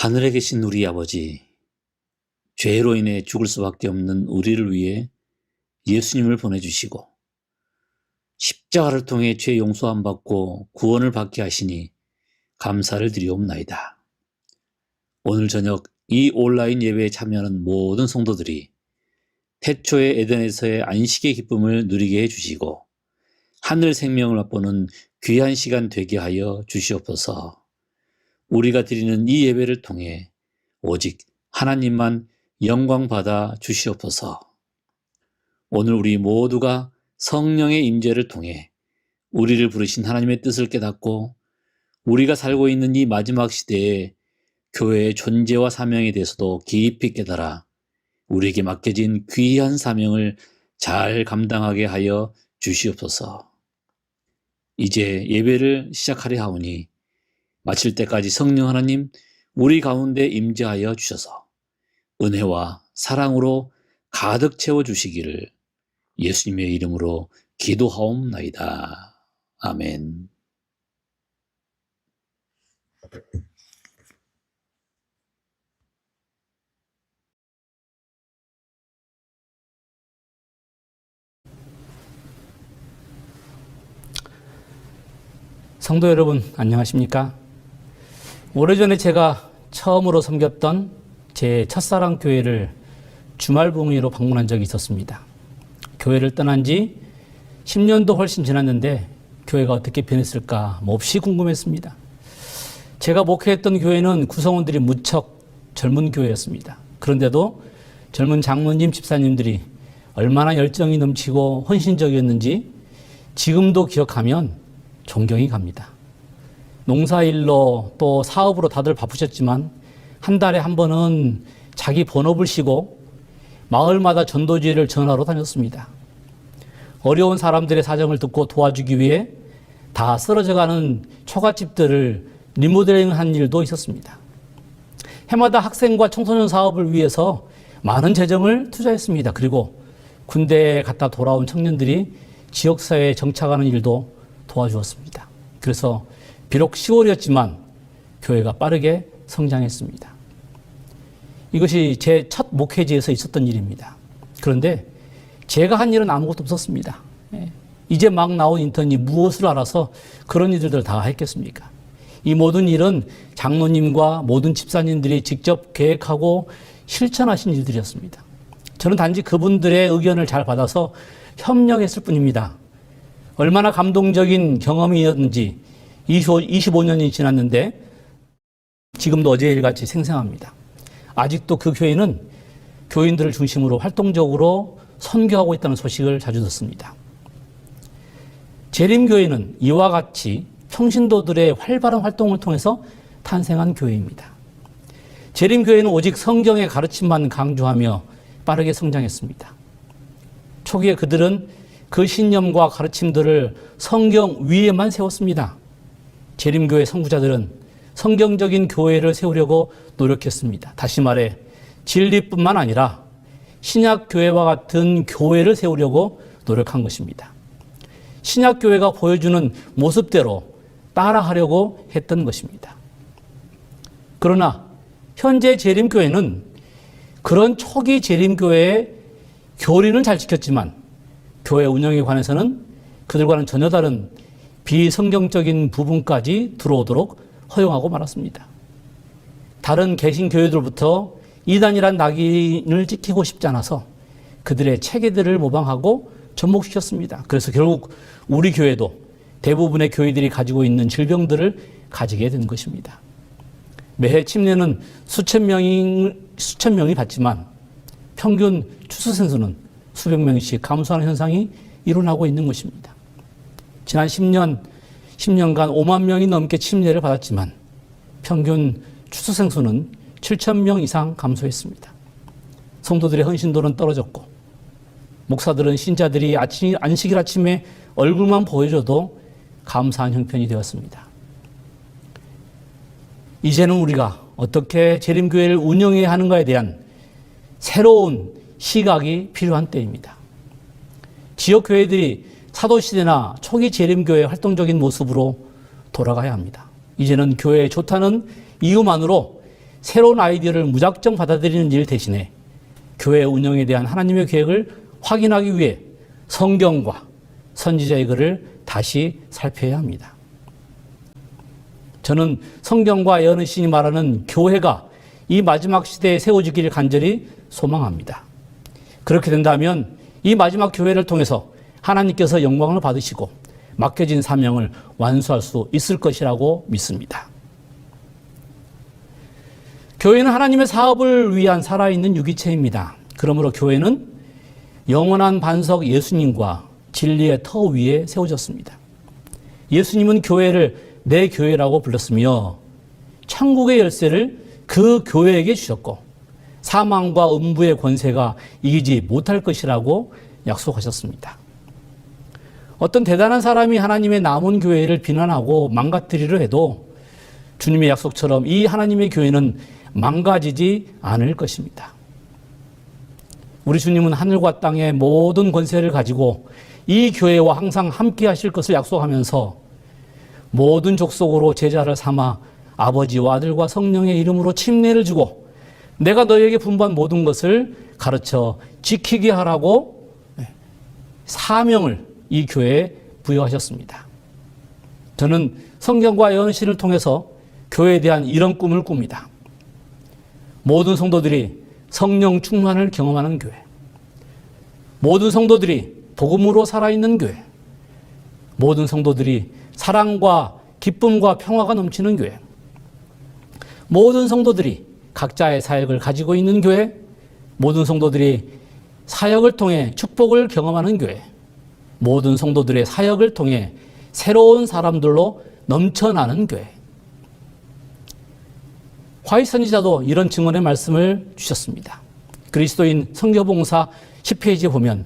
하늘에 계신 우리 아버지, 죄로 인해 죽을 수밖에 없는 우리를 위해 예수님을 보내주시고 십자가를 통해 죄 용서함 받고 구원을 받게 하시니 감사를 드리옵나이다. 오늘 저녁 이 온라인 예배에 참여하는 모든 성도들이 태초의 에덴에서의 안식의 기쁨을 누리게 해주시고 하늘 생명을 맛보는 귀한 시간 되게 하여 주시옵소서. 우리가 드리는 이 예배를 통해 오직 하나님만 영광 받아 주시옵소서. 오늘 우리 모두가 성령의 임재를 통해 우리를 부르신 하나님의 뜻을 깨닫고 우리가 살고 있는 이 마지막 시대에 교회의 존재와 사명에 대해서도 깊이 깨달아 우리에게 맡겨진 귀한 사명을 잘 감당하게 하여 주시옵소서. 이제 예배를 시작하려 하오니 마칠 때까지 성령 하나님 우리 가운데 임재하여 주셔서 은혜와 사랑으로 가득 채워주시기를 예수님의 이름으로 기도하옵나이다. 아멘. 성도 여러분, 안녕하십니까? 오래전에 제가 처음으로 섬겼던 제 첫사랑 교회를 주말 봉회로 방문한 적이 있었습니다. 교회를 떠난 지 10년도 훨씬 지났는데 교회가 어떻게 변했을까 몹시 궁금했습니다. 제가 목회했던 교회는 구성원들이 무척 젊은 교회였습니다. 그런데도 젊은 장로님, 집사님들이 얼마나 열정이 넘치고 헌신적이었는지 지금도 기억하면 존경이 갑니다. 농사일로 또 사업으로 다들 바쁘셨지만 한 달에 한 번은 자기 본업을 쉬고 마을마다 전도지를 전하러 다녔습니다. 어려운 사람들의 사정을 듣고 도와주기 위해 다 쓰러져가는 초가집들을 리모델링한 일도 있었습니다. 해마다 학생과 청소년 사업을 위해서 많은 재정을 투자했습니다. 그리고 군대에 갔다 돌아온 청년들이 지역사회에 정착하는 일도 도와주었습니다. 그래서 비록 10월이었지만 교회가 빠르게 성장했습니다. 이것이 제 첫 목회지에서 있었던 일입니다. 그런데 제가 한 일은 아무것도 없었습니다. 이제 막 나온 인턴이 무엇을 알아서 그런 일들을 다 했겠습니까? 이 모든 일은 장로님과 모든 집사님들이 직접 계획하고 실천하신 일들이었습니다. 저는 단지 그분들의 의견을 잘 받아서 협력했을 뿐입니다. 얼마나 감동적인 경험이었는지 25년이 지났는데 지금도 어제 일같이 생생합니다. 아직도 그 교회는 교인들을 중심으로 활동적으로 선교하고 있다는 소식을 자주 듣습니다. 재림교회는 이와 같이 평신도들의 활발한 활동을 통해서 탄생한 교회입니다. 재림교회는 오직 성경의 가르침만 강조하며 빠르게 성장했습니다. 초기에 그들은 그 신념과 가르침들을 성경 위에만 세웠습니다. 재림교회 선구자들은 성경적인 교회를 세우려고 노력했습니다. 다시 말해 진리뿐만 아니라 신약교회와 같은 교회를 세우려고 노력한 것입니다. 신약교회가 보여주는 모습대로 따라하려고 했던 것입니다. 그러나 현재 재림교회는 그런 초기 재림교회의 교리는 잘 지켰지만 교회 운영에 관해서는 그들과는 전혀 다른 비성경적인 부분까지 들어오도록 허용하고 말았습니다. 다른 개신교회들부터 이단이란 낙인을 찍히고 싶지 않아서 그들의 체계들을 모방하고 접목시켰습니다. 그래서 결국 우리 교회도 대부분의 교회들이 가지고 있는 질병들을 가지게 된 것입니다. 매해 침례는 수천 명이 받지만 평균 추수생 수는 수백 명씩 감소하는 현상이 일어나고 있는 것입니다. 지난 10년간 5만 명이 넘게 침례를 받았지만 평균 추수생 수는 7천 명 이상 감소했습니다. 성도들의 헌신도는 떨어졌고 목사들은 신자들이 안식일 아침에 얼굴만 보여줘도 감사한 형편이 되었습니다. 이제는 우리가 어떻게 재림교회를 운영해야 하는가에 대한 새로운 시각이 필요한 때입니다. 지역교회들이 사도시대나 초기 재림교회의 활동적인 모습으로 돌아가야 합니다. 이제는 교회에 좋다는 이유만으로 새로운 아이디어를 무작정 받아들이는 일 대신에 교회 운영에 대한 하나님의 계획을 확인하기 위해 성경과 선지자의 글을 다시 살펴야 합니다. 저는 성경과 예언의 신이 말하는 교회가 이 마지막 시대에 세워지기를 간절히 소망합니다. 그렇게 된다면 이 마지막 교회를 통해서 하나님께서 영광을 받으시고 맡겨진 사명을 완수할 수 있을 것이라고 믿습니다. 교회는 하나님의 사업을 위한 살아있는 유기체입니다. 그러므로 교회는 영원한 반석 예수님과 진리의 터 위에 세워졌습니다. 예수님은 교회를 내 교회라고 불렀으며 천국의 열쇠를 그 교회에게 주셨고 사망과 음부의 권세가 이기지 못할 것이라고 약속하셨습니다. 어떤 대단한 사람이 하나님의 남은 교회를 비난하고 망가뜨리려 해도 주님의 약속처럼 이 하나님의 교회는 망가지지 않을 것입니다. 우리 주님은 하늘과 땅의 모든 권세를 가지고 이 교회와 항상 함께 하실 것을 약속하면서 모든 족속으로 제자를 삼아 아버지와 아들과 성령의 이름으로 침례를 주고 내가 너희에게 분부한 모든 것을 가르쳐 지키게 하라고 사명을 이 교회에 부여하셨습니다. 저는 성경과 예언신을 통해서 교회에 대한 이런 꿈을 꿉니다. 모든 성도들이 성령 충만을 경험하는 교회, 모든 성도들이 복음으로 살아있는 교회, 모든 성도들이 사랑과 기쁨과 평화가 넘치는 교회, 모든 성도들이 각자의 사역을 가지고 있는 교회, 모든 성도들이 사역을 통해 축복을 경험하는 교회, 모든 성도들의 사역을 통해 새로운 사람들로 넘쳐나는 교회. 화이 선지자도 이런 증언의 말씀을 주셨습니다. 그리스도인 선교봉사 10페이지에 보면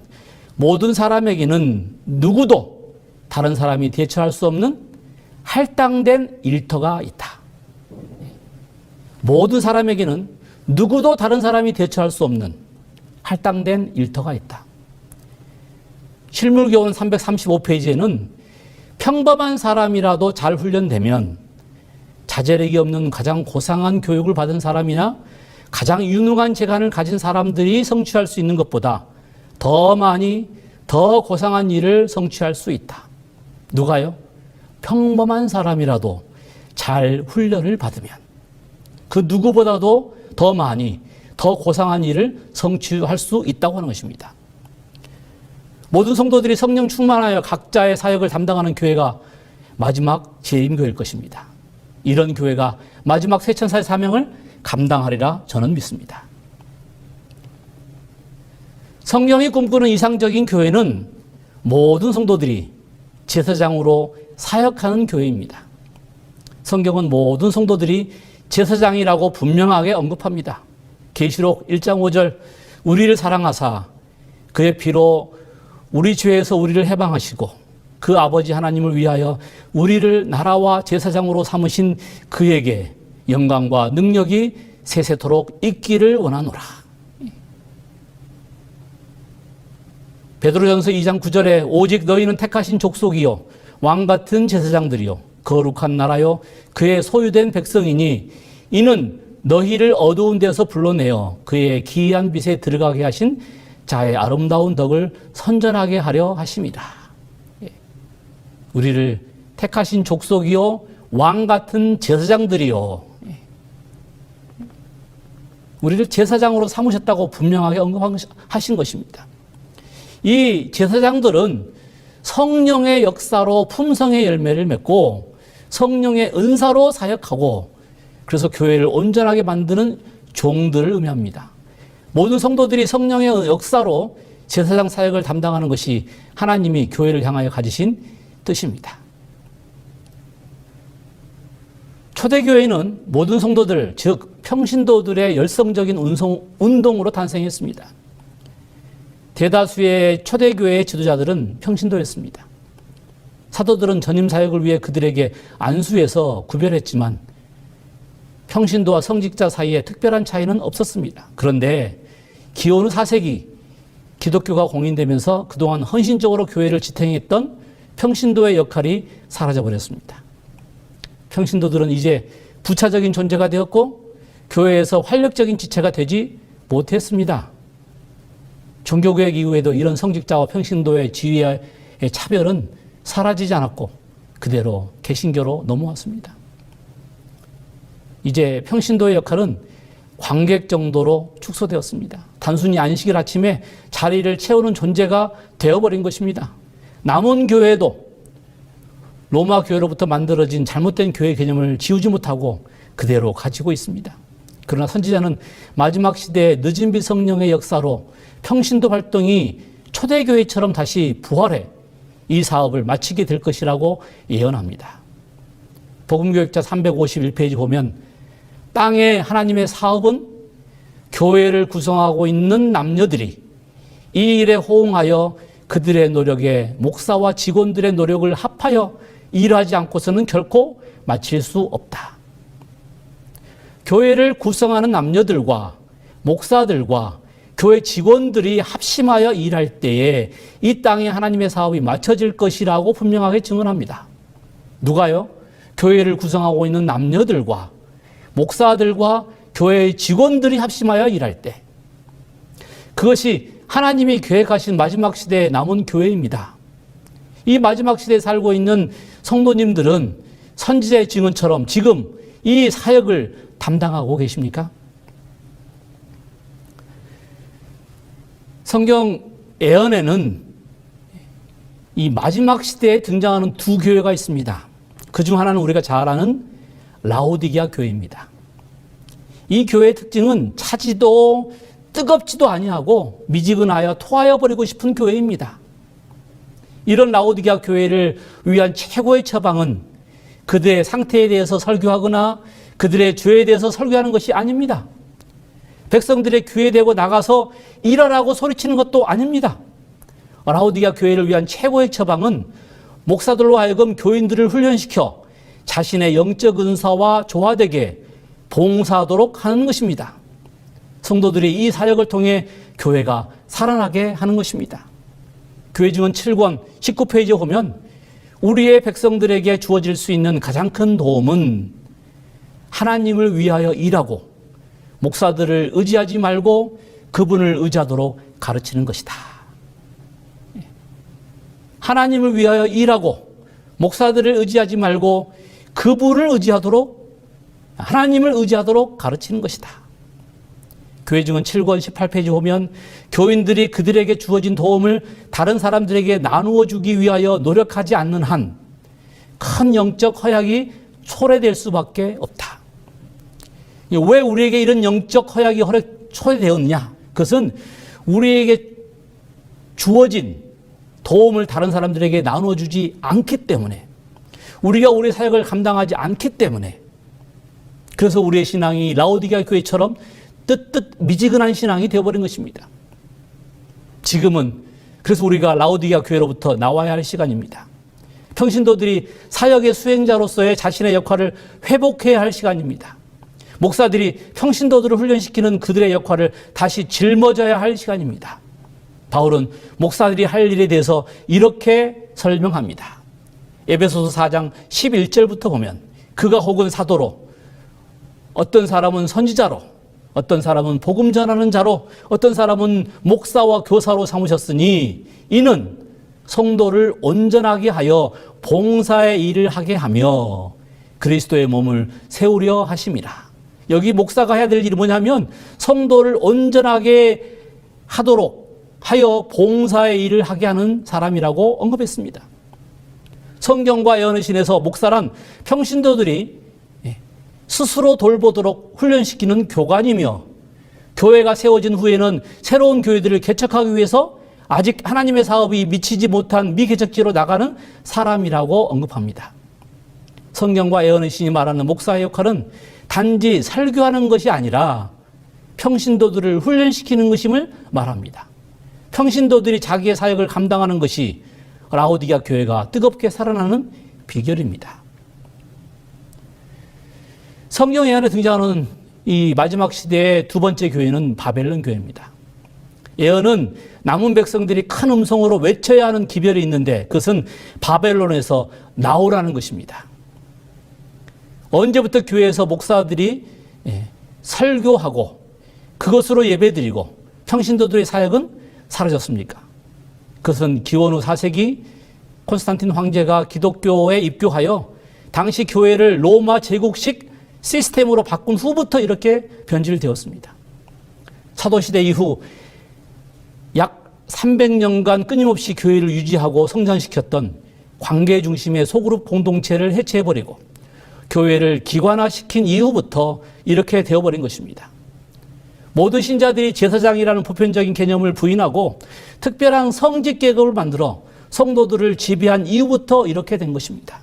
모든 사람에게는 누구도 다른 사람이 대처할 수 없는 할당된 일터가 있다. 모든 사람에게는 누구도 다른 사람이 대처할 수 없는 할당된 일터가 있다. 실물교훈 335페이지에는 평범한 사람이라도 잘 훈련되면 자제력이 없는 가장 고상한 교육을 받은 사람이나 가장 유능한 재간을 가진 사람들이 성취할 수 있는 것보다 더 많이 더 고상한 일을 성취할 수 있다. 누가요? 평범한 사람이라도 잘 훈련을 받으면 그 누구보다도 더 많이 더 고상한 일을 성취할 수 있다고 하는 것입니다. 모든 성도들이 성령 충만하여 각자의 사역을 담당하는 교회가 마지막 재림교회일 것입니다. 이런 교회가 마지막 세천사의 사명을 감당하리라 저는 믿습니다. 성령이 꿈꾸는 이상적인 교회는 모든 성도들이 제사장으로 사역하는 교회입니다. 성경은 모든 성도들이 제사장이라고 분명하게 언급합니다. 계시록 1장 5절 우리를 사랑하사 그의 피로 우리 죄에서 우리를 해방하시고 그 아버지 하나님을 위하여 우리를 나라와 제사장으로 삼으신 그에게 영광과 능력이 세세토록 있기를 원하노라. 베드로전서 2장 9절에 오직 너희는 택하신 족속이요 왕같은 제사장들이요 거룩한 나라요 그의 소유된 백성이니 이는 너희를 어두운 데서 불러내어 그의 기이한 빛에 들어가게 하신 자의 아름다운 덕을 선전하게 하려 하심이다. 우리를 택하신 족속이요 왕같은 제사장들이요 우리를 제사장으로 삼으셨다고 분명하게 언급하신 것입니다. 이 제사장들은 성령의 역사로 품성의 열매를 맺고 성령의 은사로 사역하고 그래서 교회를 온전하게 만드는 종들을 의미합니다. 모든 성도들이 성령의 역사로 제사장 사역을 담당하는 것이 하나님이 교회를 향하여 가지신 뜻입니다. 초대교회는 모든 성도들, 즉 평신도들의 열성적인 운동으로 탄생했습니다. 대다수의 초대교회의 지도자들은 평신도였습니다. 사도들은 전임 사역을 위해 그들에게 안수해서 구별했지만 평신도와 성직자 사이에 특별한 차이는 없었습니다. 그런데 기원 후 4세기 기독교가 공인되면서 그동안 헌신적으로 교회를 지탱했던 평신도의 역할이 사라져버렸습니다. 평신도들은 이제 부차적인 존재가 되었고 교회에서 활력적인 지체가 되지 못했습니다. 종교개혁 이후에도 이런 성직자와 평신도의 지위의 차별은 사라지지 않았고 그대로 개신교로 넘어왔습니다. 이제 평신도의 역할은 관객 정도로 축소되었습니다. 단순히 안식일 아침에 자리를 채우는 존재가 되어버린 것입니다. 남은 교회도 로마 교회로부터 만들어진 잘못된 교회 개념을 지우지 못하고 그대로 가지고 있습니다. 그러나 선지자는 마지막 시대의 늦은 빛 성령의 역사로 평신도 활동이 초대교회처럼 다시 부활해 이 사업을 마치게 될 것이라고 예언합니다. 복음교역자 351페이지 보면 땅의 하나님의 사업은 교회를 구성하고 있는 남녀들이 이 일에 호응하여 그들의 노력에 목사와 직원들의 노력을 합하여 일하지 않고서는 결코 마칠 수 없다. 교회를 구성하는 남녀들과 목사들과 교회 직원들이 합심하여 일할 때에 이 땅에 하나님의 사업이 맞춰질 것이라고 분명하게 증언합니다. 누가요? 교회를 구성하고 있는 남녀들과 목사들과 교회의 직원들이 합심하여 일할 때 그것이 하나님이 계획하신 마지막 시대에 남은 교회입니다. 이 마지막 시대에 살고 있는 성도님들은 선지자의 증언처럼 지금 이 사역을 담당하고 계십니까? 성경 예언에는 이 마지막 시대에 등장하는 두 교회가 있습니다. 그중 하나는 우리가 잘 아는 라오디게아 교회입니다. 이 교회의 특징은 차지도 뜨겁지도 아니하고 미지근하여 토하여 버리고 싶은 교회입니다. 이런 라오디게아 교회를 위한 최고의 처방은 그들의 상태에 대해서 설교하거나 그들의 죄에 대해서 설교하는 것이 아닙니다. 백성들의 귀에대고 나가서 일하라고 소리치는 것도 아닙니다. 라오디게아 교회를 위한 최고의 처방은 목사들로 하여금 교인들을 훈련시켜 자신의 영적 은사와 조화되게 봉사하도록 하는 것입니다. 성도들이 이 사역을 통해 교회가 살아나게 하는 것입니다. 교회증언 7권 19페이지에 보면 우리의 백성들에게 주어질 수 있는 가장 큰 도움은 하나님을 위하여 일하고 목사들을 의지하지 말고 그분을 의지하도록 가르치는 것이다. 하나님을 위하여 일하고 목사들을 의지하지 말고 그분을 의지하도록, 하나님을 의지하도록 가르치는 것이다. 교회증언 7권 18페이지 보면 교인들이 그들에게 주어진 도움을 다른 사람들에게 나누어 주기 위하여 노력하지 않는 한 큰 영적 허약이 초래될 수밖에 없다. 왜 우리에게 이런 영적 허약이 초래되었냐? 그것은 우리에게 주어진 도움을 다른 사람들에게 나누어 주지 않기 때문에, 우리가 우리 사역을 감당하지 않기 때문에, 그래서 우리의 신앙이 라오디게아 교회처럼 뜨뜻 미지근한 신앙이 되어버린 것입니다. 지금은 그래서 우리가 라오디게아 교회로부터 나와야 할 시간입니다. 평신도들이 사역의 수행자로서의 자신의 역할을 회복해야 할 시간입니다. 목사들이 평신도들을 훈련시키는 그들의 역할을 다시 짊어져야 할 시간입니다. 바울은 목사들이 할 일에 대해서 이렇게 설명합니다. 에베소서 4장 11절부터 보면 그가 혹은 사도로, 어떤 사람은 선지자로, 어떤 사람은 복음 전하는 자로, 어떤 사람은 목사와 교사로 삼으셨으니 이는 성도를 온전하게 하여 봉사의 일을 하게 하며 그리스도의 몸을 세우려 하심이라. 여기 목사가 해야 될 일이 뭐냐면 성도를 온전하게 하도록 하여 봉사의 일을 하게 하는 사람이라고 언급했습니다. 성경과 예언의 신에서 목사란 평신도들이 스스로 돌보도록 훈련시키는 교관이며 교회가 세워진 후에는 새로운 교회들을 개척하기 위해서 아직 하나님의 사업이 미치지 못한 미개척지로 나가는 사람이라고 언급합니다. 성경과 예언의 신이 말하는 목사의 역할은 단지 설교하는 것이 아니라 평신도들을 훈련시키는 것임을 말합니다. 평신도들이 자기의 사역을 감당하는 것이 라오디게아 교회가 뜨겁게 살아나는 비결입니다. 성경 예언에 등장하는 이 마지막 시대의 두 번째 교회는 바벨론 교회입니다. 예언은 남은 백성들이 큰 음성으로 외쳐야 하는 기별이 있는데 그것은 바벨론에서 나오라는 것입니다. 언제부터 교회에서 목사들이 설교하고 그것으로 예배드리고 평신도들의 사역은 사라졌습니까? 그것은 기원 후 4세기 콘스탄틴 황제가 기독교에 입교하여 당시 교회를 로마 제국식 시스템으로 바꾼 후부터 이렇게 변질되었습니다. 사도시대 이후 약 300년간 끊임없이 교회를 유지하고 성장시켰던 관계 중심의 소그룹 공동체를 해체해버리고 교회를 기관화시킨 이후부터 이렇게 되어버린 것입니다. 모든 신자들이 제사장이라는 보편적인 개념을 부인하고 특별한 성직 계급을 만들어 성도들을 지배한 이후부터 이렇게 된 것입니다.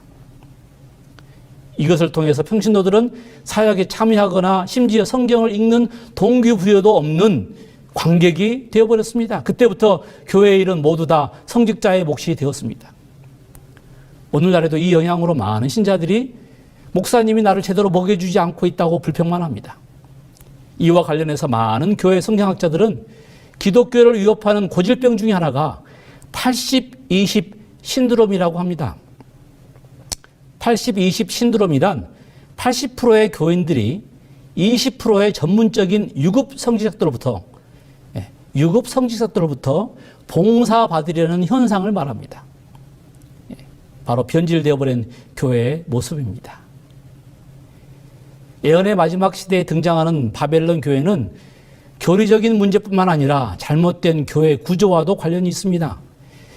이것을 통해서 평신도들은 사역에 참여하거나 심지어 성경을 읽는 동기부여도 없는 관객이 되어버렸습니다. 그때부터 교회의 일은 모두 다 성직자의 몫이 되었습니다. 오늘날에도 이 영향으로 많은 신자들이 목사님이 나를 제대로 먹여주지 않고 있다고 불평만 합니다. 이와 관련해서 많은 교회 성경학자들은 기독교를 위협하는 고질병 중에 하나가 80-20 신드롬이라고 합니다. 80-20 신드롬이란 80%의 교인들이 20%의 전문적인 유급 성직자들로부터 봉사받으려는 현상을 말합니다. 바로 변질되어 버린 교회의 모습입니다. 예언의 마지막 시대에 등장하는 바벨론 교회는 교리적인 문제뿐만 아니라 잘못된 교회 구조와도 관련이 있습니다.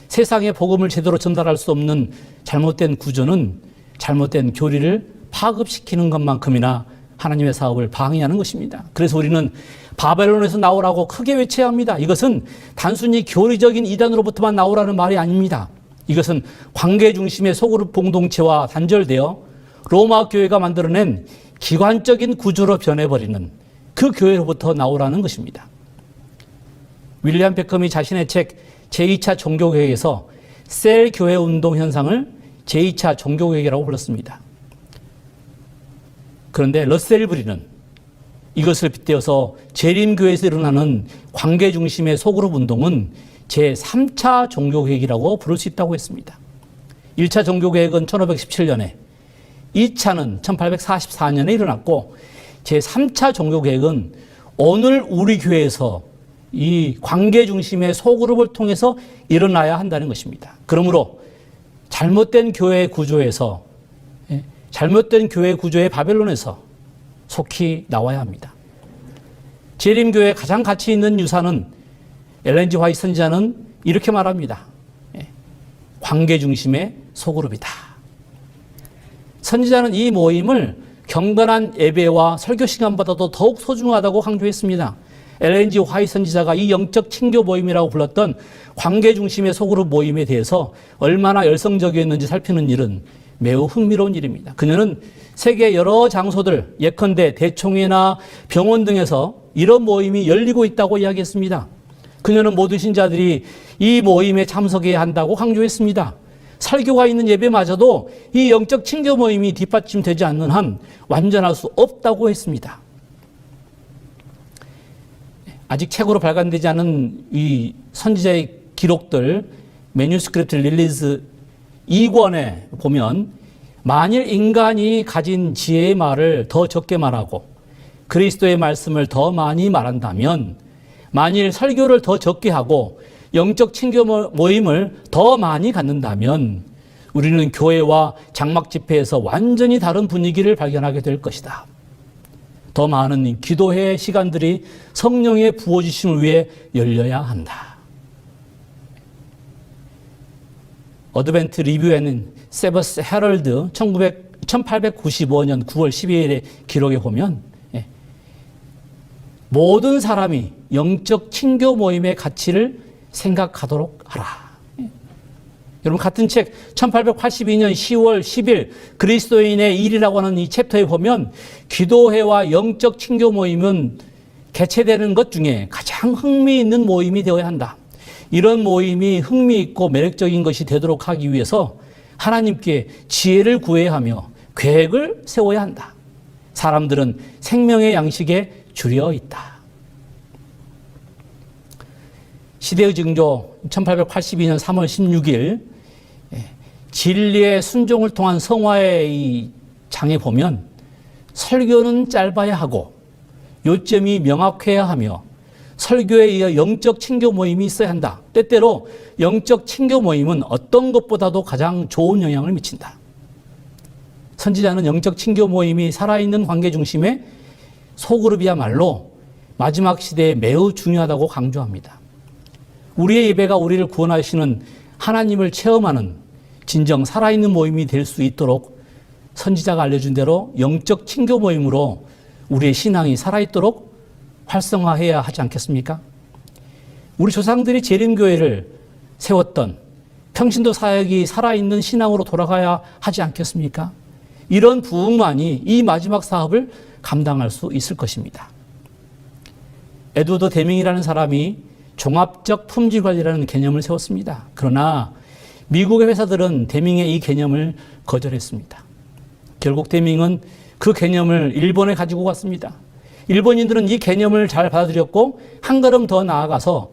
세상의 복음을 제대로 전달할 수 없는 잘못된 구조는 잘못된 교리를 파급시키는 것만큼이나 하나님의 사업을 방해하는 것입니다. 그래서 우리는 바벨론에서 나오라고 크게 외쳐야 합니다. 이것은 단순히 교리적인 이단으로부터만 나오라는 말이 아닙니다. 이것은 관계 중심의 소그룹 공동체와 단절되어 로마 교회가 만들어낸 기관적인 구조로 변해버리는 그 교회로부터 나오라는 것입니다. 윌리엄 베컴이 자신의 책 제2차 종교개혁에서 셀 교회 운동 현상을 제2차 종교개혁이라고 불렀습니다. 그런데 러셀 브리는 이것을 빗대어서 재림교회에서 일어나는 관계 중심의 소그룹 운동은 제3차 종교개혁이라고 부를 수 있다고 했습니다. 1차 종교개혁은 1517년에, 2차는 1844년에 일어났고 제3차 종교개혁은 오늘 우리 교회에서 이 관계 중심의 소그룹을 통해서 일어나야 한다는 것입니다. 그러므로 잘못된 교회 구조에서, 잘못된 교회 구조의 바벨론에서 속히 나와야 합니다. 재림교회의 가장 가치 있는 유산은 엘렌 G 화이트 선지자는 이렇게 말합니다. 관계 중심의 소그룹이다. 선지자는 이 모임을 경건한 예배와 설교 시간보다도 더욱 소중하다고 강조했습니다. 엘렌 G 화이트 선지자가 이 영적 친교 모임이라고 불렀던 관계 중심의 소그룹 모임에 대해서 얼마나 열성적이었는지 살피는 일은 매우 흥미로운 일입니다. 그녀는 세계 여러 장소들, 예컨대 대총회나 병원 등에서 이런 모임이 열리고 있다고 이야기했습니다. 그녀는 모든 신자들이 이 모임에 참석해야 한다고 강조했습니다. 설교가 있는 예배마저도 이 영적 친교 모임이 뒷받침되지 않는 한 완전할 수 없다고 했습니다. 아직 책으로 발간되지 않은 이 선지자의 기록들, 매뉴스크립트 릴리즈 2권에 보면 만일 인간이 가진 지혜의 말을 더 적게 말하고 그리스도의 말씀을 더 많이 말한다면, 만일 설교를 더 적게 하고 영적 친교 모임을 더 많이 갖는다면 우리는 교회와 장막 집회에서 완전히 다른 분위기를 발견하게 될 것이다. 더 많은 기도회 시간들이 성령의 부어주심을 위해 열려야 한다. 어드벤트 리뷰 앤 세버스 헤럴드 1895년 9월 12일의 기록에 보면 모든 사람이 영적 친교 모임의 가치를 생각하도록 하라. 여러분, 같은 책 1882년 10월 10일 그리스도인의 일이라고 하는 이 챕터에 보면 기도회와 영적 친교 모임은 개최되는 것 중에 가장 흥미있는 모임이 되어야 한다. 이런 모임이 흥미있고 매력적인 것이 되도록 하기 위해서 하나님께 지혜를 구해야 하며 계획을 세워야 한다. 사람들은 생명의 양식에 줄여 있다. 시대의 징조 1882년 3월 16일 진리의 순종을 통한 성화의 이 장에 보면 설교는 짧아야 하고 요점이 명확해야 하며 설교에 이어 영적 친교 모임이 있어야 한다. 때때로 영적 친교 모임은 어떤 것보다도 가장 좋은 영향을 미친다. 선지자는 영적 친교 모임이 살아있는 관계 중심의 소그룹이야말로 마지막 시대에 매우 중요하다고 강조합니다. 우리의 예배가 우리를 구원하시는 하나님을 체험하는 진정 살아있는 모임이 될 수 있도록 선지자가 알려준 대로 영적 친교 모임으로 우리의 신앙이 살아있도록 활성화해야 하지 않겠습니까? 우리 조상들이 재림교회를 세웠던 평신도 사역이 살아있는 신앙으로 돌아가야 하지 않겠습니까? 이런 부흥만이 이 마지막 사업을 감당할 수 있을 것입니다. 에드워드 데밍이라는 사람이 종합적 품질 관리라는 개념을 세웠습니다. 그러나 미국의 회사들은 데밍의 이 개념을 거절했습니다. 결국 데밍은 그 개념을 일본에 가지고 갔습니다. 일본인들은 이 개념을 잘 받아들였고 한 걸음 더 나아가서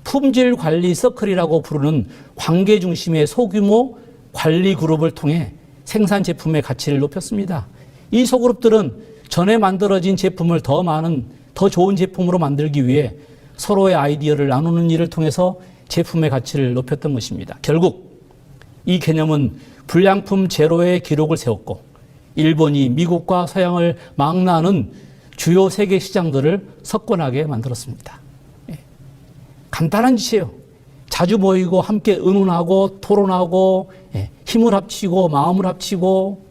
품질 관리 서클이라고 부르는 관계 중심의 소규모 관리 그룹을 통해 생산 제품의 가치를 높였습니다. 이 소그룹들은 전에 만들어진 제품을 더 많은, 더 좋은 제품으로 만들기 위해 서로의 아이디어를 나누는 일을 통해서 제품의 가치를 높였던 것입니다. 결국 이 개념은 불량품 제로의 기록을 세웠고 일본이 미국과 서양을 망라하는 주요 세계 시장들을 석권하게 만들었습니다. 간단한 짓이에요. 자주 모이고 함께 의논하고 토론하고 힘을 합치고 마음을 합치고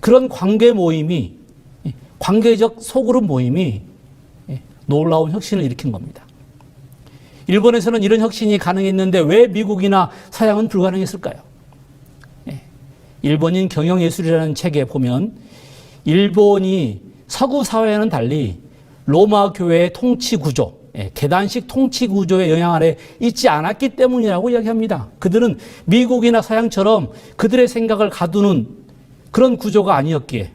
그런 관계 모임이, 관계적 소그룹 모임이 놀라운 혁신을 일으킨 겁니다. 일본에서는 이런 혁신이 가능했는데 왜 미국이나 서양은 불가능했을까요? 일본인 경영예술이라는 책에 보면 일본이 서구 사회와는 달리 로마 교회의 통치 구조, 계단식 통치 구조의 영향 아래 있지 않았기 때문이라고 이야기합니다. 그들은 미국이나 서양처럼 그들의 생각을 가두는 그런 구조가 아니었기에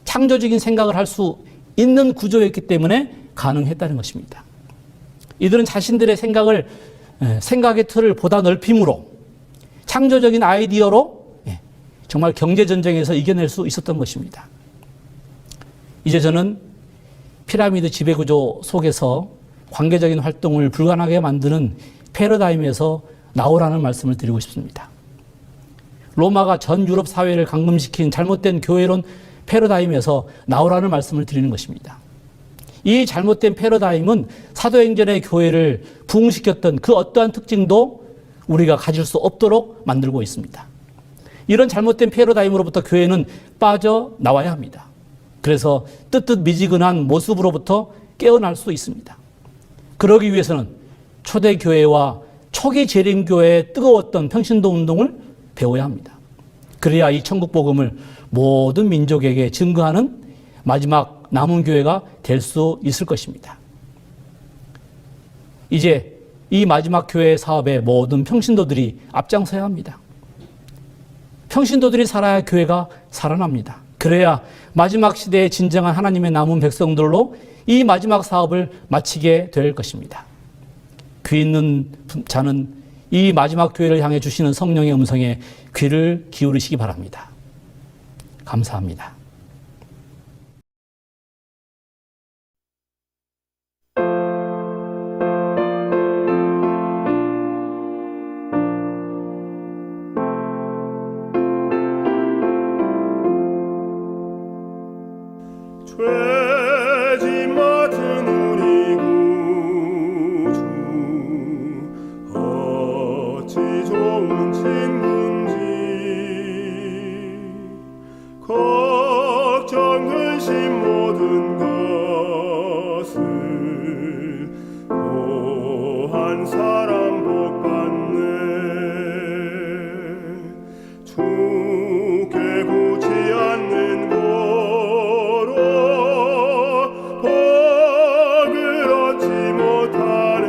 창조적인 생각을 할 수 있는 구조였기 때문에 가능했다는 것입니다. 이들은 자신들의 생각의 틀을 보다 넓힘으로 창조적인 아이디어로 정말 경제전쟁에서 이겨낼 수 있었던 것입니다. 이제 저는 피라미드 지배구조 속에서 관계적인 활동을 불가능하게 만드는 패러다임에서 나오라는 말씀을 드리고 싶습니다. 로마가 전 유럽 사회를 감금시킨 잘못된 교회론 패러다임에서 나오라는 말씀을 드리는 것입니다. 이 잘못된 패러다임은 사도행전의 교회를 부흥시켰던 그 어떠한 특징도 우리가 가질 수 없도록 만들고 있습니다. 이런 잘못된 패러다임으로부터 교회는 빠져나와야 합니다. 그래서 뜨뜻미지근한 모습으로부터 깨어날 수 있습니다. 그러기 위해서는 초대교회와 초기 재림교회의 뜨거웠던 평신도 운동을 배워야 합니다. 그래야 이 천국복음을 모든 민족에게 증거하는 마지막 남은 교회가 될 수 있을 것입니다. 이제 이 마지막 교회 사업에 모든 평신도들이 앞장서야 합니다. 평신도들이 살아야 교회가 살아납니다. 그래야 마지막 시대에 진정한 하나님의 남은 백성들로 이 마지막 사업을 마치게 될 것입니다. 귀 있는 자는 이 마지막 교회를 향해 주시는 성령의 음성에 귀를 기울이시기 바랍니다. 감사합니다. 죄짐 맡은 우리 구주 어찌 좋은 친구인지 걱정 근심 모든 것을 고한 사람 복 받네 주께 굳지 않는 복을 얻지 못하네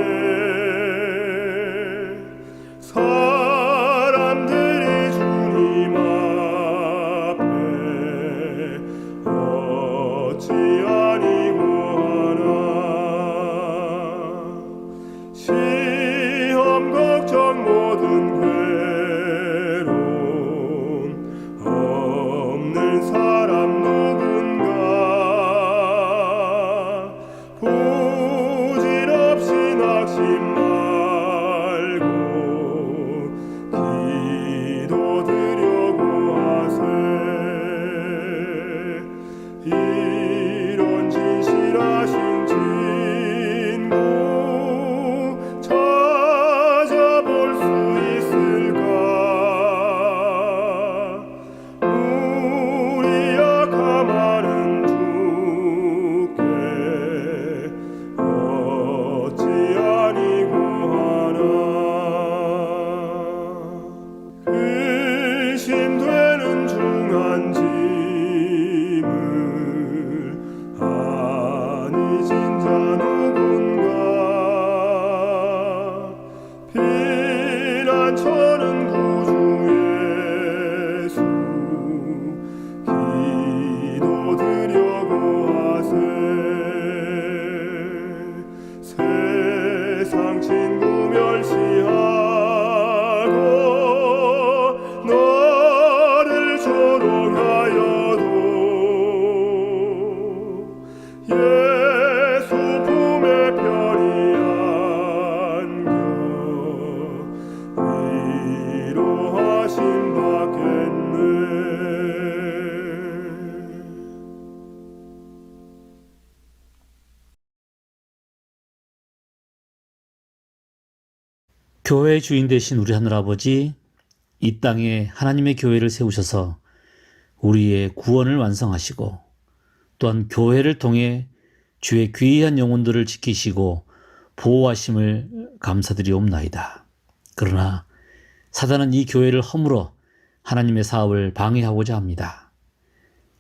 사람들이 주님 앞에 어찌 아니고 하나 시험 걱정 모든 괴로움 없는 사람 누군가 부질없이 낙심 말고 기도드려고 하세 이런 진실하신 친구 찾아볼 수 있을까 우리 약함하는 주께 어찌 아니고 하나 근심되는 중한 짐을 아니 진자 누군가 피난처는 구주 예수 기도드려고 하세 세상 친구 멸시하고 너를 조롱하여도 예수 품에 편히 안겨 위로하심 받겠네 교회의 주인 되신 우리 하늘아버지, 이 땅에 하나님의 교회를 세우셔서 우리의 구원을 완성하시고 또한 교회를 통해 주의 귀한 영혼들을 지키시고 보호하심을 감사드리옵나이다. 그러나 사단은 이 교회를 허물어 하나님의 사업을 방해하고자 합니다.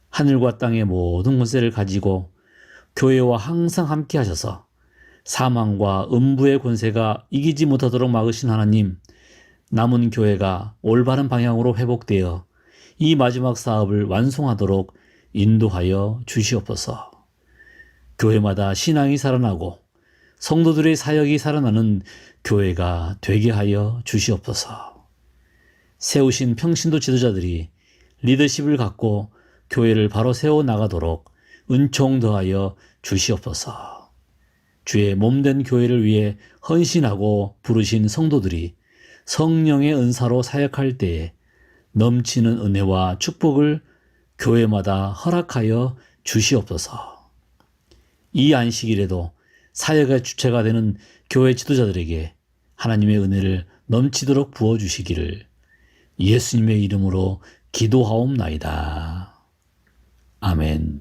하늘과 땅의 모든 권세를 가지고 교회와 항상 함께 하셔서 사망과 음부의 권세가 이기지 못하도록 막으신 하나님, 남은 교회가 올바른 방향으로 회복되어 이 마지막 사업을 완성하도록 인도하여 주시옵소서. 교회마다 신앙이 살아나고 성도들의 사역이 살아나는 교회가 되게 하여 주시옵소서. 세우신 평신도 지도자들이 리더십을 갖고 교회를 바로 세워 나가도록 은총 더하여 주시옵소서. 주의 몸된 교회를 위해 헌신하고 부르신 성도들이 성령의 은사로 사역할 때에 넘치는 은혜와 축복을 교회마다 허락하여 주시옵소서. 이 안식일에도 사역의 주체가 되는 교회 지도자들에게 하나님의 은혜를 넘치도록 부어주시기를 예수님의 이름으로 기도하옵나이다. 아멘.